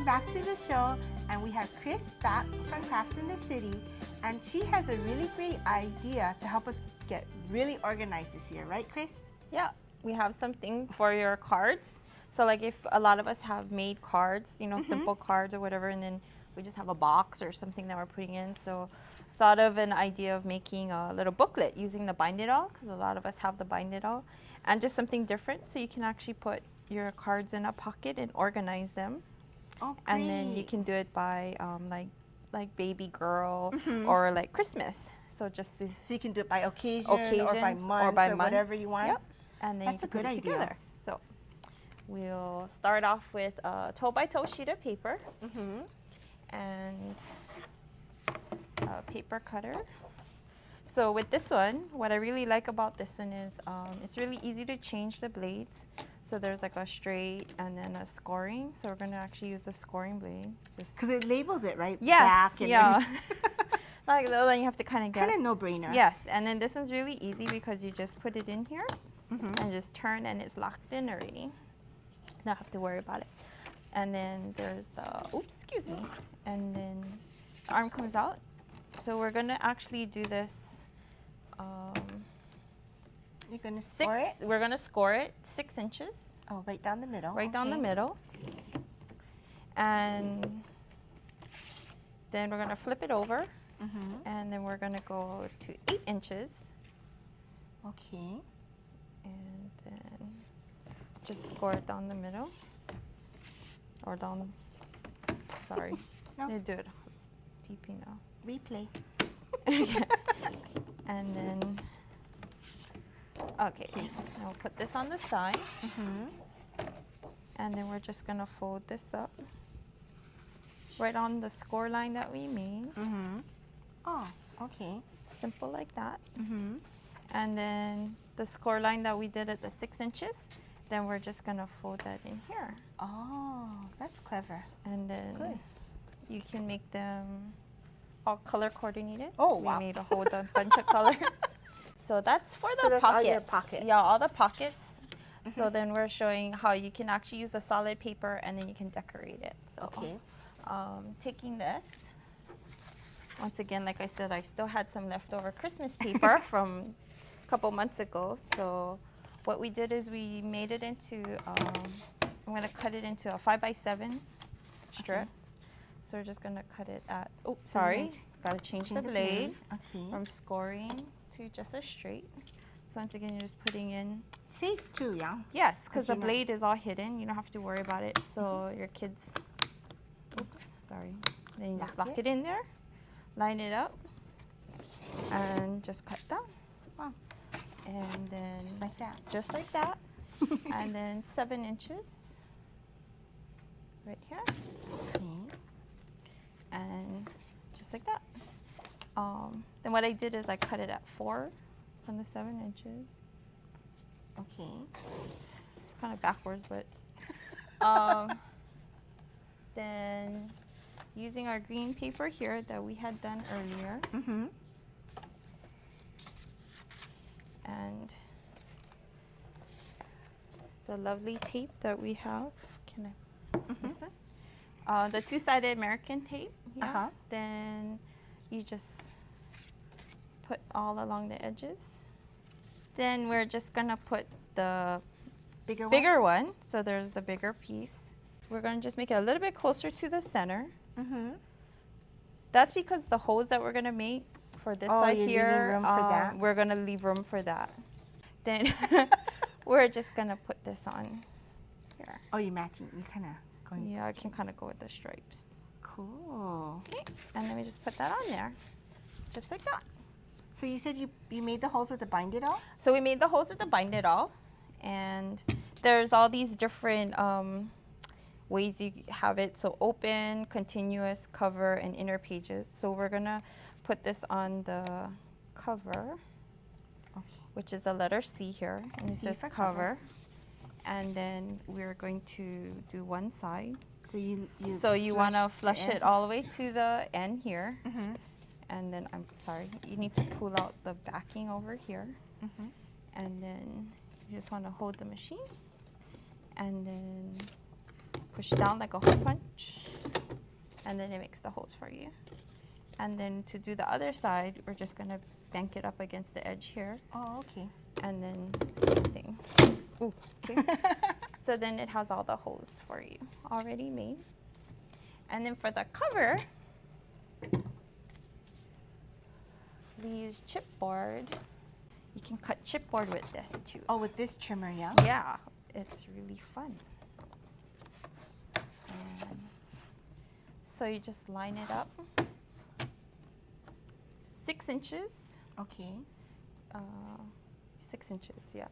back to the show, and we have Chris back from Crafts in the City, and she has a really great idea to help us get really organized this year, right, Chris? Yeah, we have something for your cards. So like if a lot of us have made cards, you know, simple cards or whatever, and then we just have a box or something that we're putting in. So thought of an idea of making a little booklet using the Bind It All, because a lot of us have the Bind It All, and just something different so you can actually put your cards in a pocket and organize them. Oh, great. And then you can do it by like baby girl or like Christmas. So just so you can do it by occasion occasions or by months or whatever you want. Yep. And then That's you a can good put it idea. together. So we'll start off with a 12 by 12 sheet of paper and a paper cutter. So with this one, what I really like about this one is it's really easy to change the blades. So there's like a straight and then a scoring. So we're going to actually use a scoring blade. Because it labels it, right? Yes, Back and yeah. Like then you have to kind of get. Kind of no-brainer. Yes, and then this one's really easy because you just put it in here and just turn and it's locked in already. Don't have to worry about it. And then there's the, oops, excuse me. And then the arm comes out. So we're going to actually do this. You're going to score it? We're going to score it 6 inches. Oh, right down the middle. Right down the middle. And then we're going to flip it over. And then we're going to go to 8 inches. Okay. And then just score it down the middle. Or down, sorry. No. They do it deep, you know. Replay. Okay. And then, okay, now we'll put this on the side. And then we're just gonna fold this up right on the score line that we made. Oh, okay. Simple like that. And then the score line that we did at the 6 inches, then we're just gonna fold that in here. Oh, that's clever. And then Good. you can make them all color coordinated. Oh, wow. We made a whole bunch of colors. So that's for the that's pockets. all your pockets. Yeah, all the pockets. So then we're showing how you can actually use the solid paper and then you can decorate it. So, Okay. Taking this, once again, like I said, I still had some leftover Christmas paper from a couple months ago. So what we did is we made it into, I'm going to cut it into a 5 by 7 strip. Okay. So we're just going to cut it at, oh, sorry, got to change the blade Okay. from scoring to just a straight. So once again, you're just putting in. Safe too, yeah? Yes, because the blade is all hidden. You don't have to worry about it. So your kids, oops, sorry. Then you just lock it in there, line it up, and just cut down. Wow. And then Just like that. Just like that. And then 7 inches right here. Okay. And just like that. Then what I did is I cut it at 4 from the 7 inches. Okay. It's kind of backwards, but then using our green paper here that we had done earlier, and the lovely tape that we have. Can I? This one? The two-sided American tape. Yeah. Then you just put all along the edges. Then we're just gonna put the bigger one. So there's the bigger piece. We're gonna just make it a little bit closer to the center. That's because the holes that we're gonna make for this side here, room for that? we're gonna leave room for that. Then we're just gonna put this on here. Oh, you're matching. You kind of going. Yeah, I can kind of go with the stripes. Cool. Okay, and then we just put that on there, just like that. So you said you made the holes with the Bind It All? So we made the holes with the Bind It All, and there's all these different ways you have it. So open, continuous, cover, and inner pages. So we're gonna put this on the cover, which is the letter C here, and it says cover. And then we're going to do one side. So you want to flush it all the way to the end here. And then, I'm sorry, you need to pull out the backing over here. And then you just want to hold the machine. And then push down like a hole punch. and then it makes the holes for you. And then to do the other side, we're just gonna bank it up against the edge here, Oh, okay. and then same thing. Ooh, okay. So then it has all the holes for you already made. And then for the cover, we use chipboard. You can cut chipboard with this too. Oh, with this trimmer, yeah? Yeah, it's really fun. And so you just line it up 6 inches. Okay. 6 inches, yeah.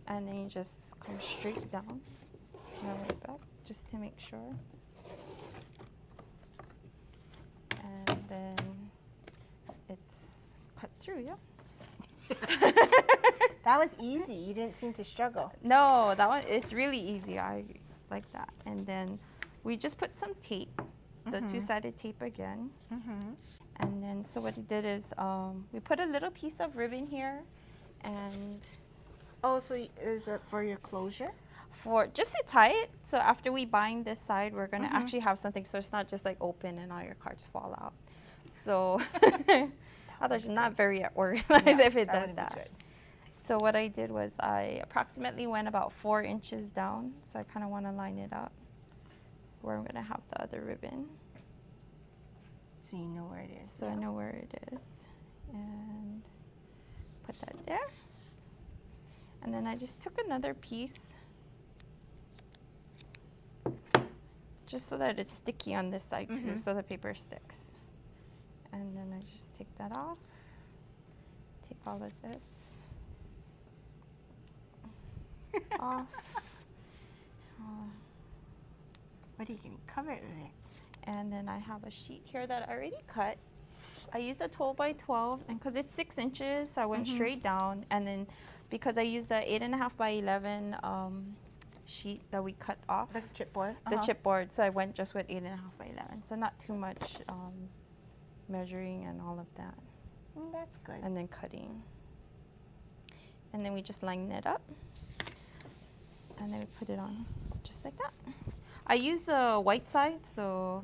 And then you just come straight down, run it back, just to make sure. And then it's cut through, yeah. That was easy. You didn't seem to struggle. No, that one, it's really easy. I like that. And then we just put some tape, the two-sided tape again. And then, so what he did is we put a little piece of ribbon here, and Oh, so is it for your closure? for just to tie it. So after we bind this side, we're gonna actually have something so it's not just like open and all your cards fall out. So otherwise, it's not very organized if it does that. So what I did was I approximately went about 4 inches down. So I kind of want to line it up where I'm gonna have the other ribbon. So you know where it is. So I know where it is, and put that there. And then I just took another piece, just so that it's sticky on this side too, so the paper sticks. And then I just take that off, take all of this off. What are you going to cover it with? And then I have a sheet here that I already cut. I used a 12 by 12, and because it's 6 inches, I went straight down. And then because I used the 8.5 by 11 sheet that we cut off, The chipboard? the chipboard, so I went just with 8.5 by 11. So not too much measuring and all of that. That's good. And then cutting. And then we just line it up. And then we put it on just like that. I use the white side, so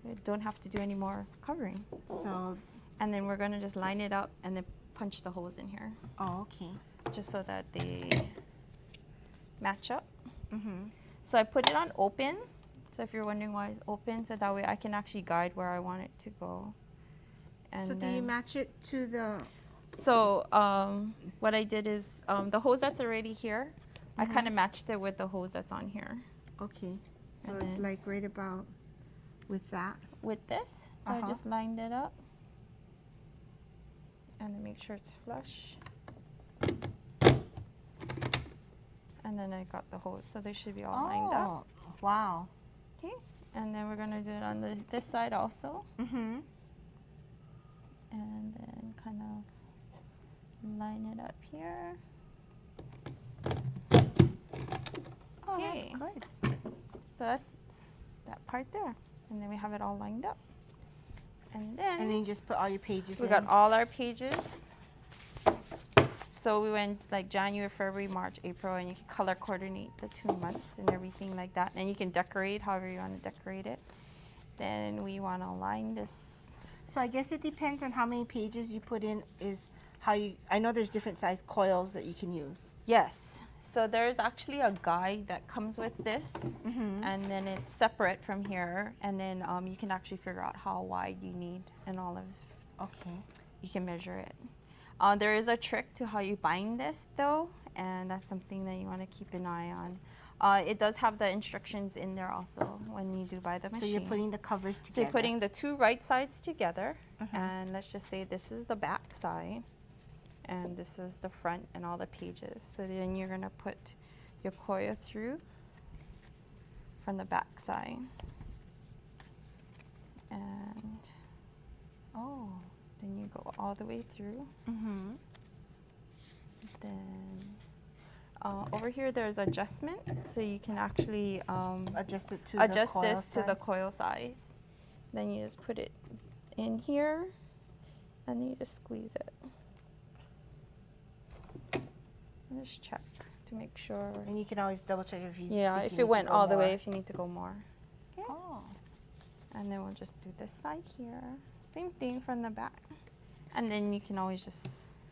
I don't have to do any more covering. So, And then we're gonna just line it up and then punch the holes in here, oh, okay. just so that they match up. So I put it on open. So if you're wondering why it's open, so that way I can actually guide where I want it to go. And So do you match it to the... So what I did is the hose that's already here, I kind of matched it with the hose that's on here. Okay. So And it's then- like right about with that. With this, so I just lined it up and then make sure it's flush. And then I got the hose, so they should be all lined up. Oh, wow. Okay, and then we're gonna do it on this side also, and then kind of line it up here. Oh, Okay. that's good. So that's that part there, and then we have it all lined up. And then And then you just put all your pages we in. got all our pages. So we went like January, February, March, April, and you can color coordinate the 2 months and everything like that. And you can decorate however you want to decorate it. Then we want to line this. So I guess it depends on how many pages you put in is how you... I know there's different size coils that you can use. Yes. So there's actually a guide that comes with this, and then it's separate from here. And then you can actually figure out how wide you need and all of. Okay. You can measure it. There is a trick to how you bind this though, and that's something that you want to keep an eye on. It does have the instructions in there also when you do buy the machine. So you're putting the covers together. So you're putting the two right sides together, and let's just say this is the back side, and this is the front and all the pages. So then you're gonna put your coil through from the back side. And Oh. then you go all the way through. Then over here there's adjustment, so you can actually Adjust it to the adjust coil this to the size. coil size. Then you just put it in here, and you just squeeze it. And just check to make sure. And you can always double check if you Yeah, think if you it need to went go all the more. way, if you need to go more. Oh. And then we'll just do this side here. Same thing from the back. And then you can always just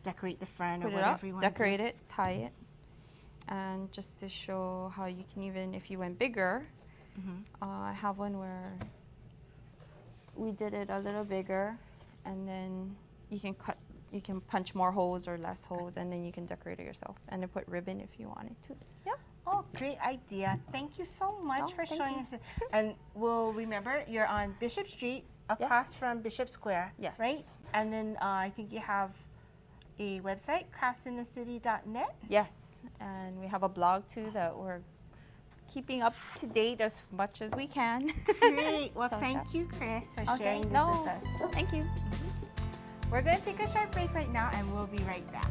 Decorate the front or put it whatever up, you want to do. decorate it, tie it. And just to show how you can even, if you went bigger, I have one where we did it a little bigger, and then you can cut, you can punch more holes or less holes, and then you can decorate it yourself. And then put ribbon if you wanted to. Yeah. Oh, great idea. Thank you so much Oh, for thank showing you. us. And we'll remember you're on Bishop Street across from Bishop Square, Yes. right? And then I think you have a website, craftsinthecity.net. Yes, and we have a blog too that we're keeping up to date as much as we can. Great. Well, So, thank you, Chris, for Okay, sharing this no, with us. thank you. We're going to take a short break right now, and we'll be right back.